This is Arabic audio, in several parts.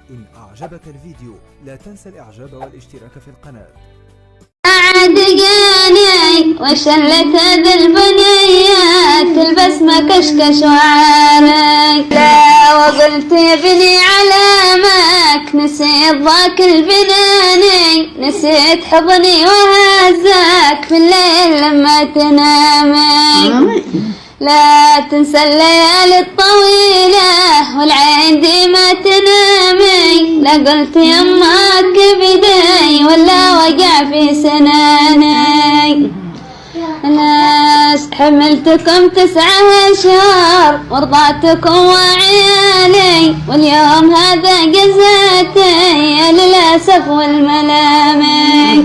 إن أعجبك الفيديو لا تنسى الإعجاب والاشتراك في القناة. عدقاني وشلت بالبنيات البسمة كشكش وعارك لا وقلت ابني علامك نسيت ضاك البناني نسيت حضني وهزاك بالليل لما تنامي لا تنسى الليالي الطويلة والعين دي ما تنامي لا قلت يماك بدي ولا وقع في سناني ناس حملتكم 9 أشهر ورضعتكم وعيالي واليوم هذا جزاتي للأسف والملامي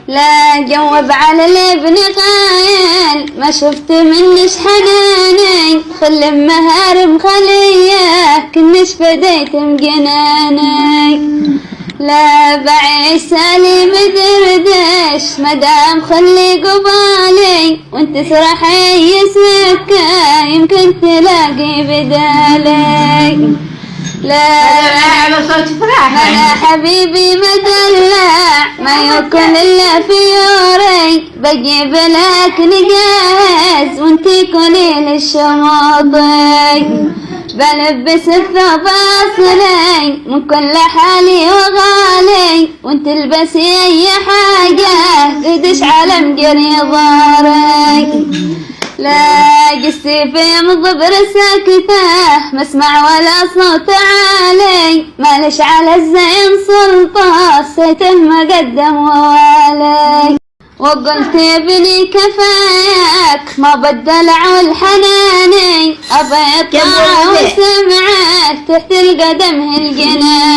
لا جوب على الابن قايل ما شفت منش حناني خل مهارم خليه كنش فديت مجناني لا بعيش سالي مدردش مدام خلي قبالي وانت سرحي سكة يمكن تلاقي بدالي لا أنا حبيبي مدلع ما يكون إلا في يوري بجيب لك نجهز وانتي كلي للشماطي بلبس الثوب أصلي من كل حالي وغالي وانت البسي أي حاجة قدش على مجري ضاري لا قستي في مضبر ساكته ما اسمع ولا صوت عالي مالش على الزين سلطة سيته ما قدم ووالي وقلت ابني كفاك ما بالدلع والحناني ابي طاعة وسمعه تحت القدم هالجناني